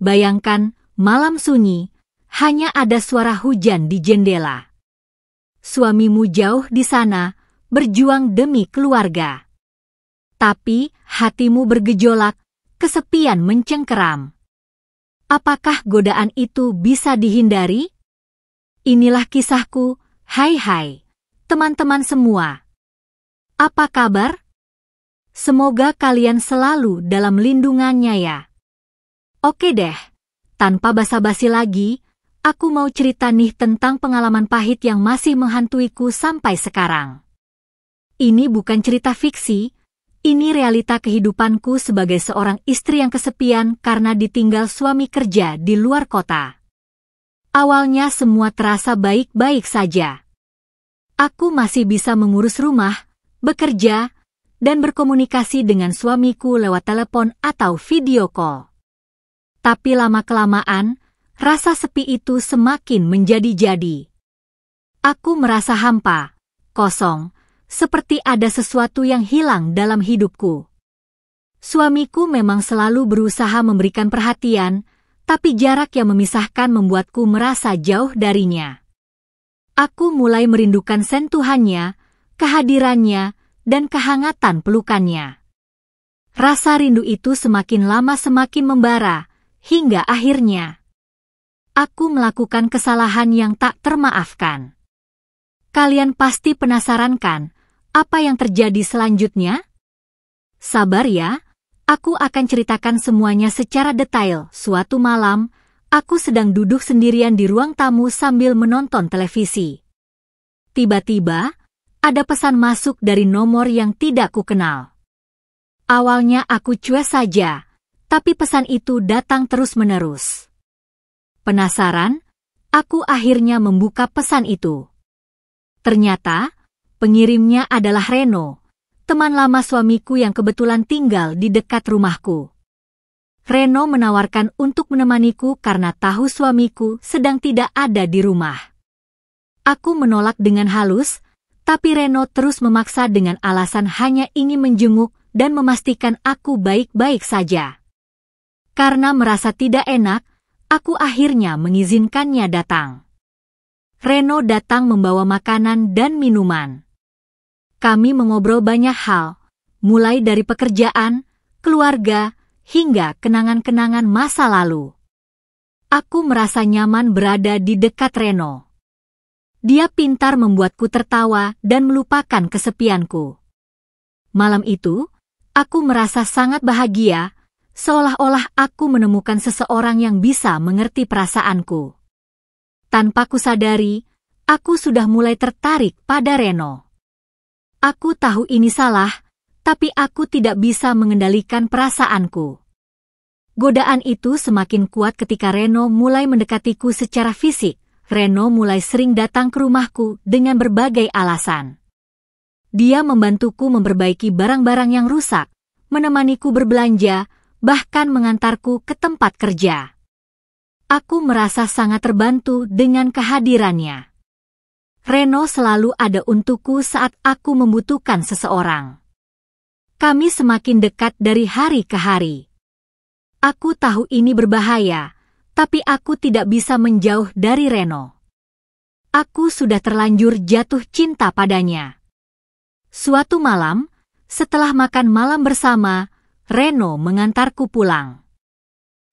Bayangkan, malam sunyi, hanya ada suara hujan di jendela. Suamimu jauh di sana, berjuang demi keluarga. Tapi, hatimu bergejolak, kesepian mencengkeram. Apakah godaan itu bisa dihindari? Inilah kisahku, hai teman-teman semua. Apa kabar? Semoga kalian selalu dalam lindungannya ya. Oke deh, tanpa basa-basi lagi, aku mau cerita nih tentang pengalaman pahit yang masih menghantuiku sampai sekarang. Ini bukan cerita fiksi, ini realita kehidupanku sebagai seorang istri yang kesepian karena ditinggal suami kerja di luar kota. Awalnya semua terasa baik-baik saja. Aku masih bisa mengurus rumah, bekerja, dan berkomunikasi dengan suamiku lewat telepon atau video call. Tapi lama-kelamaan, rasa sepi itu semakin menjadi-jadi. Aku merasa hampa, kosong, seperti ada sesuatu yang hilang dalam hidupku. Suamiku memang selalu berusaha memberikan perhatian, tapi jarak yang memisahkan membuatku merasa jauh darinya. Aku mulai merindukan sentuhannya, kehadirannya, dan kehangatan pelukannya. Rasa rindu itu semakin lama semakin membara, hingga akhirnya aku melakukan kesalahan yang tak termaafkan. Kalian pasti penasaran kan, apa yang terjadi selanjutnya? Sabar ya, aku akan ceritakan semuanya secara detail. Suatu malam, aku sedang duduk sendirian di ruang tamu sambil menonton televisi. Tiba-tiba, ada pesan masuk dari nomor yang tidak kukenal. Awalnya aku cuek saja, tapi pesan itu datang terus-menerus. Penasaran, aku akhirnya membuka pesan itu. Ternyata, pengirimnya adalah Reno, teman lama suamiku yang kebetulan tinggal di dekat rumahku. Reno menawarkan untuk menemaniku karena tahu suamiku sedang tidak ada di rumah. Aku menolak dengan halus, tapi Reno terus memaksa dengan alasan hanya ingin menjenguk dan memastikan aku baik-baik saja. Karena merasa tidak enak, aku akhirnya mengizinkannya datang. Reno datang membawa makanan dan minuman. Kami mengobrol banyak hal, mulai dari pekerjaan, keluarga, hingga kenangan-kenangan masa lalu. Aku merasa nyaman berada di dekat Reno. Dia pintar membuatku tertawa dan melupakan kesepianku. Malam itu, aku merasa sangat bahagia, seolah-olah aku menemukan seseorang yang bisa mengerti perasaanku. Tanpa kusadari, aku sudah mulai tertarik pada Reno. Aku tahu ini salah, tapi aku tidak bisa mengendalikan perasaanku. Godaan itu semakin kuat ketika Reno mulai mendekatiku secara fisik. Reno mulai sering datang ke rumahku dengan berbagai alasan. Dia membantuku memperbaiki barang-barang yang rusak, menemaniku berbelanja, bahkan mengantarku ke tempat kerja. Aku merasa sangat terbantu dengan kehadirannya. Reno selalu ada untukku saat aku membutuhkan seseorang. Kami semakin dekat dari hari ke hari. Aku tahu ini berbahaya, tapi aku tidak bisa menjauh dari Reno. Aku sudah terlanjur jatuh cinta padanya. Suatu malam, setelah makan malam bersama, Reno mengantarku pulang.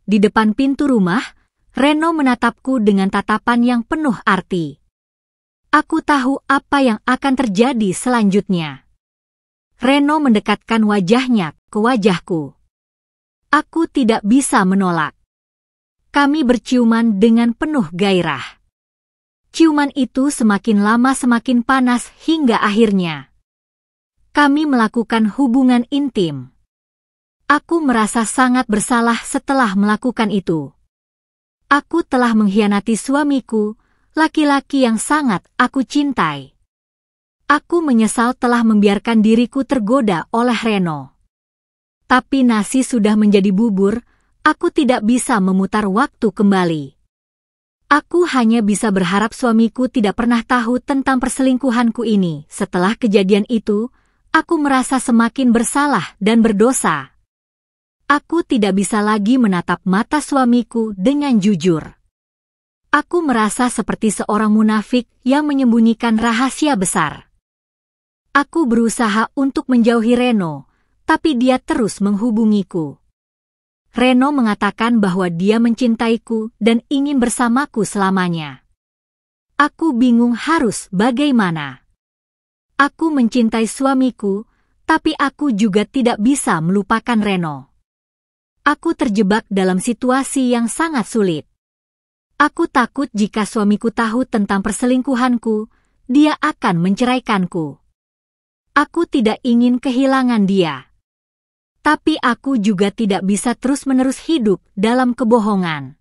Di depan pintu rumah, Reno menatapku dengan tatapan yang penuh arti. Aku tahu apa yang akan terjadi selanjutnya. Reno mendekatkan wajahnya ke wajahku. Aku tidak bisa menolak. Kami berciuman dengan penuh gairah. Ciuman itu semakin lama semakin panas hingga akhirnya kami melakukan hubungan intim. Aku merasa sangat bersalah setelah melakukan itu. Aku telah mengkhianati suamiku, laki-laki yang sangat aku cintai. Aku menyesal telah membiarkan diriku tergoda oleh Reno. Tapi nasi sudah menjadi bubur, aku tidak bisa memutar waktu kembali. Aku hanya bisa berharap suamiku tidak pernah tahu tentang perselingkuhanku ini. Setelah kejadian itu, aku merasa semakin bersalah dan berdosa. Aku tidak bisa lagi menatap mata suamiku dengan jujur. Aku merasa seperti seorang munafik yang menyembunyikan rahasia besar. Aku berusaha untuk menjauhi Reno, tapi dia terus menghubungiku. Reno mengatakan bahwa dia mencintaiku dan ingin bersamaku selamanya. Aku bingung harus bagaimana. Aku mencintai suamiku, tapi aku juga tidak bisa melupakan Reno. Aku terjebak dalam situasi yang sangat sulit. Aku takut jika suamiku tahu tentang perselingkuhanku, dia akan menceraikanku. Aku tidak ingin kehilangan dia. Tapi aku juga tidak bisa terus-menerus hidup dalam kebohongan.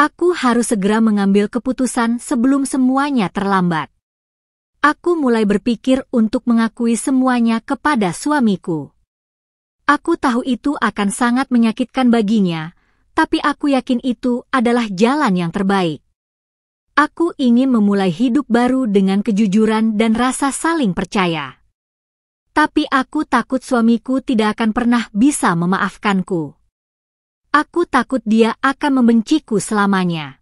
Aku harus segera mengambil keputusan sebelum semuanya terlambat. Aku mulai berpikir untuk mengakui semuanya kepada suamiku. Aku tahu itu akan sangat menyakitkan baginya, tapi aku yakin itu adalah jalan yang terbaik. Aku ingin memulai hidup baru dengan kejujuran dan rasa saling percaya. Tapi aku takut suamiku tidak akan pernah bisa memaafkanku. Aku takut dia akan membenciku selamanya.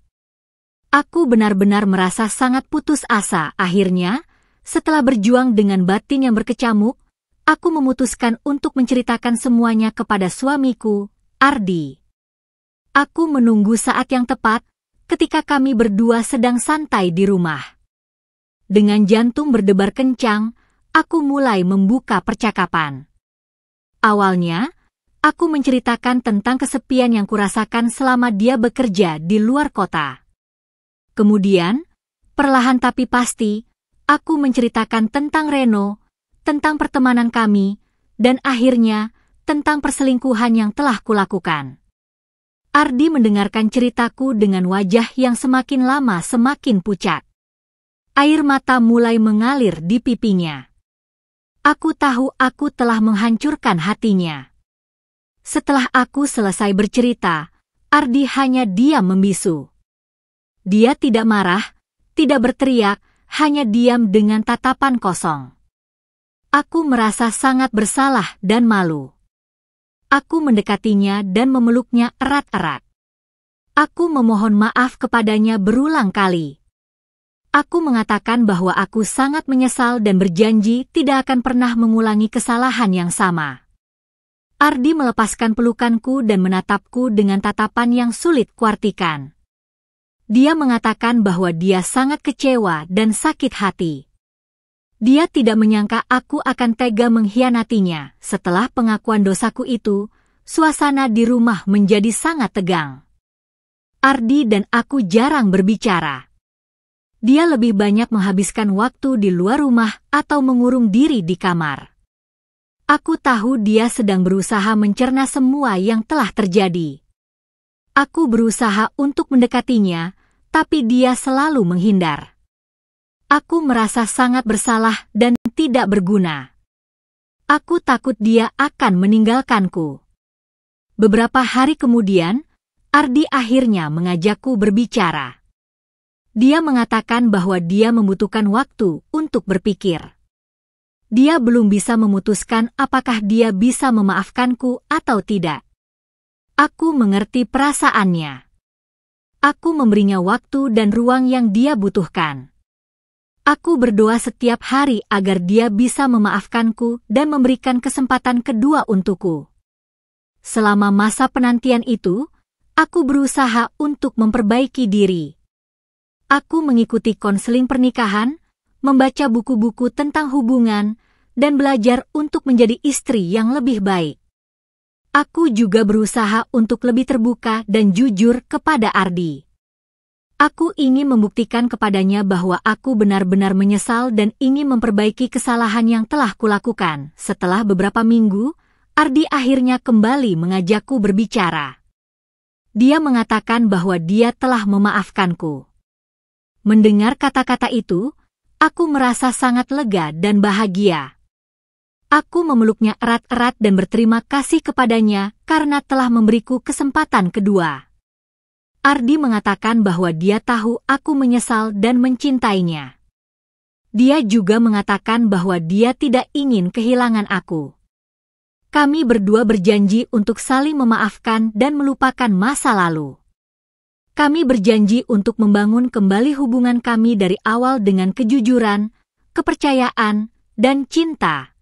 Aku benar-benar merasa sangat putus asa. Akhirnya, setelah berjuang dengan batin yang berkecamuk, aku memutuskan untuk menceritakan semuanya kepada suamiku, Ardi. Aku menunggu saat yang tepat ketika kami berdua sedang santai di rumah. Dengan jantung berdebar kencang, aku mulai membuka percakapan. Awalnya, aku menceritakan tentang kesepian yang kurasakan selama dia bekerja di luar kota. Kemudian, perlahan tapi pasti, aku menceritakan tentang Reno, tentang pertemanan kami, dan akhirnya tentang perselingkuhan yang telah kulakukan. Ardi mendengarkan ceritaku dengan wajah yang semakin lama semakin pucat. Air mata mulai mengalir di pipinya. Aku tahu aku telah menghancurkan hatinya. Setelah aku selesai bercerita, Ardi hanya diam membisu. Dia tidak marah, tidak berteriak, hanya diam dengan tatapan kosong. Aku merasa sangat bersalah dan malu. Aku mendekatinya dan memeluknya erat-erat. Aku memohon maaf kepadanya berulang kali. Aku mengatakan bahwa aku sangat menyesal dan berjanji tidak akan pernah mengulangi kesalahan yang sama. Ardi melepaskan pelukanku dan menatapku dengan tatapan yang sulit kuartikan. Dia mengatakan bahwa dia sangat kecewa dan sakit hati. Dia tidak menyangka aku akan tega mengkhianatinya. Setelah pengakuan dosaku itu, suasana di rumah menjadi sangat tegang. Ardi dan aku jarang berbicara. Dia lebih banyak menghabiskan waktu di luar rumah atau mengurung diri di kamar. Aku tahu dia sedang berusaha mencerna semua yang telah terjadi. Aku berusaha untuk mendekatinya, tapi dia selalu menghindar. Aku merasa sangat bersalah dan tidak berguna. Aku takut dia akan meninggalkanku. Beberapa hari kemudian, Ardi akhirnya mengajakku berbicara. Dia mengatakan bahwa dia membutuhkan waktu untuk berpikir. Dia belum bisa memutuskan apakah dia bisa memaafkanku atau tidak. Aku mengerti perasaannya. Aku memberinya waktu dan ruang yang dia butuhkan. Aku berdoa setiap hari agar dia bisa memaafkanku dan memberikan kesempatan kedua untukku. Selama masa penantian itu, aku berusaha untuk memperbaiki diri. Aku mengikuti konseling pernikahan, membaca buku-buku tentang hubungan, dan belajar untuk menjadi istri yang lebih baik. Aku juga berusaha untuk lebih terbuka dan jujur kepada Ardi. Aku ingin membuktikan kepadanya bahwa aku benar-benar menyesal dan ingin memperbaiki kesalahan yang telah kulakukan. Setelah beberapa minggu, Ardi akhirnya kembali mengajakku berbicara. Dia mengatakan bahwa dia telah memaafkanku. Mendengar kata-kata itu, aku merasa sangat lega dan bahagia. Aku memeluknya erat-erat dan berterima kasih kepadanya karena telah memberiku kesempatan kedua. Ardi mengatakan bahwa dia tahu aku menyesal dan mencintainya. Dia juga mengatakan bahwa dia tidak ingin kehilangan aku. Kami berdua berjanji untuk saling memaafkan dan melupakan masa lalu. Kami berjanji untuk membangun kembali hubungan kami dari awal dengan kejujuran, kepercayaan, dan cinta.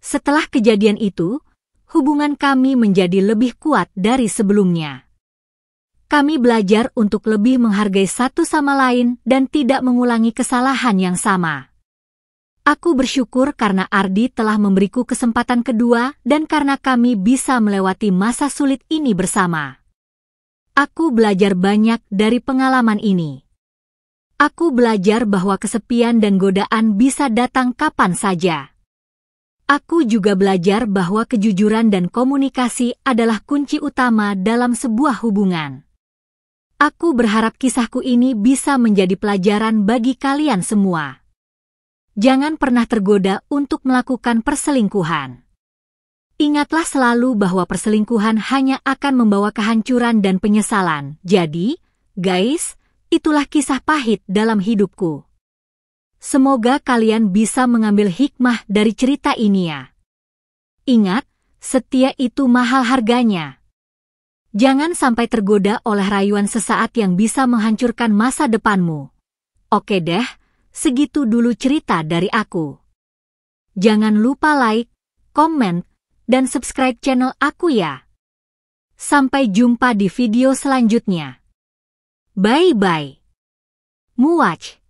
Setelah kejadian itu, hubungan kami menjadi lebih kuat dari sebelumnya. Kami belajar untuk lebih menghargai satu sama lain dan tidak mengulangi kesalahan yang sama. Aku bersyukur karena Ardi telah memberiku kesempatan kedua dan karena kami bisa melewati masa sulit ini bersama. Aku belajar banyak dari pengalaman ini. Aku belajar bahwa kesepian dan godaan bisa datang kapan saja. Aku juga belajar bahwa kejujuran dan komunikasi adalah kunci utama dalam sebuah hubungan. Aku berharap kisahku ini bisa menjadi pelajaran bagi kalian semua. Jangan pernah tergoda untuk melakukan perselingkuhan. Ingatlah selalu bahwa perselingkuhan hanya akan membawa kehancuran dan penyesalan. Jadi, guys, itulah kisah pahit dalam hidupku. Semoga kalian bisa mengambil hikmah dari cerita ini ya. Ingat, setia itu mahal harganya. Jangan sampai tergoda oleh rayuan sesaat yang bisa menghancurkan masa depanmu. Oke deh, segitu dulu cerita dari aku. Jangan lupa like, komen, dan subscribe channel aku ya. Sampai jumpa di video selanjutnya. Bye-bye. Muach.